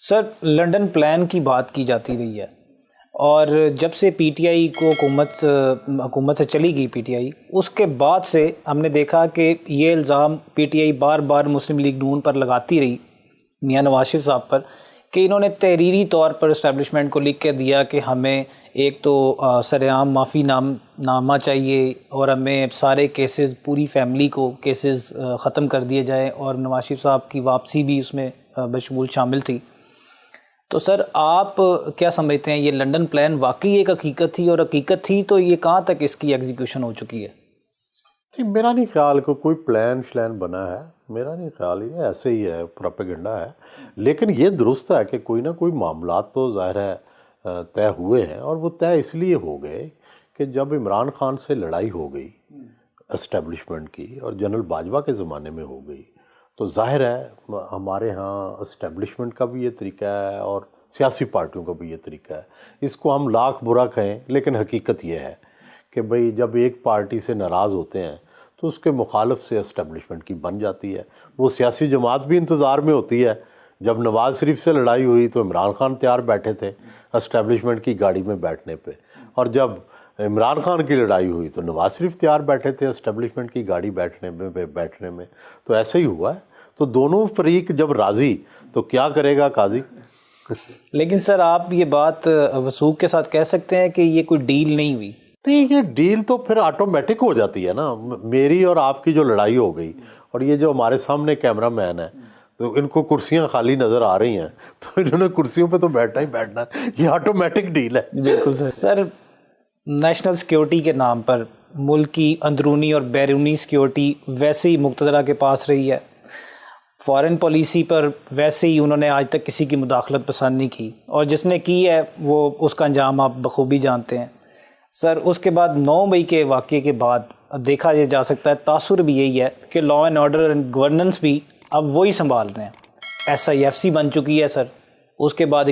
سر London plan کی بات کی جاتی رہی ہے، اور جب سے پی ٹی آئی کو حکومت سے چلی گئی پی ٹی آئی، اس کے بعد سے ہم نے دیکھا کہ یہ الزام P T I bar bar Muslim league نون پر لگاتی رہی، میاں نواز شریف صاحب پر، کہ انہوں نے تحریری طور پر اسٹیبلشمنٹ کو لکھ کے دیا کہ ہمیں ایک تو سرعام معافی نامہ چاہیے، اور ہمیں سارے کیسز، پوری فیملی کو کیسز ختم کر دیے جائیں، اور نواز شریف صاحب کی واپسی بھی اس میں بشمول شامل تھی۔ تو سر آپ کیا سمجھتے ہیں، یہ لنڈن پلان واقعی ایک حقیقت تھی، اور حقیقت تھی تو یہ کہاں تک اس کی ایگزیکیوشن ہو چکی ہے؟ نہیں، میرا نہیں خیال کہ کوئی پلان شلان بنا ہے، میرا نہیں خیال، یہ ایسے ہی ہے، پروپیگنڈا ہے۔ لیکن یہ درست ہے کہ کوئی نہ کوئی معاملات تو ظاہر ہے طے ہوئے ہیں، اور وہ طے اس لیے ہو گئے کہ جب عمران خان سے لڑائی ہو گئی اسٹیبلشمنٹ کی، اور جنرل باجوہ کے زمانے میں ہو گئی، تو ظاہر ہے ہمارے ہاں اسٹیبلشمنٹ کا بھی یہ طریقہ ہے اور سیاسی پارٹیوں کا بھی یہ طریقہ ہے۔ اس کو ہم لاکھ برا کہیں، لیکن حقیقت یہ ہے کہ بھئی جب ایک پارٹی سے ناراض ہوتے ہیں تو اس کے مخالف سے اسٹیبلشمنٹ کی بن جاتی ہے۔ وہ سیاسی جماعت بھی انتظار میں ہوتی ہے۔ جب نواز شریف سے لڑائی ہوئی تو عمران خان تیار بیٹھے تھے اسٹیبلشمنٹ کی گاڑی میں بیٹھنے پہ، اور جب عمران خان کی لڑائی ہوئی تو نواز شریف تیار بیٹھے تھے اسٹیبلشمنٹ کی گاڑی بیٹھنے میں۔ تو ایسے ہی ہوا ہے۔ تو دونوں فریق جب راضی تو کیا کرے گا قاضی؟ لیکن سر آپ یہ بات وثوق کے ساتھ کہہ سکتے ہیں کہ یہ کوئی ڈیل نہیں ہوئی؟ نہیں، یہ ڈیل تو پھر آٹومیٹک ہو جاتی ہے نا۔ میری اور آپ کی جو لڑائی ہو گئی، اور یہ جو ہمارے سامنے کیمرہ مین ہے، تو ان کو کرسیاں خالی نظر آ رہی ہیں، تو انہوں نے کرسیوں پہ تو بیٹھنا ہی بیٹھنا ہے۔ یہ آٹومیٹک ڈیل ہے۔ بالکل سر۔ سر نیشنل سیکیورٹی کے نام پر ملک کی اندرونی اور بیرونی سیکیورٹی ویسے ہی مقتدرہ کے پاس رہی ہے، فارن پالیسی پر ویسے ہی انہوں نے آج تک کسی کی مداخلت پسند نہیں کی، اور جس نے کی ہے وہ اس کا انجام آپ بخوبی جانتے ہیں۔ سر اس کے بعد 9 مئی کے واقعے کے بعد دیکھا یہ جا سکتا ہے، تاثر بھی یہی ہے کہ law and order and governance بھی اب وہی سنبھال رہے ہیں۔ ایس آئی ایف سی بن چکی ہے سر، اس کے بعد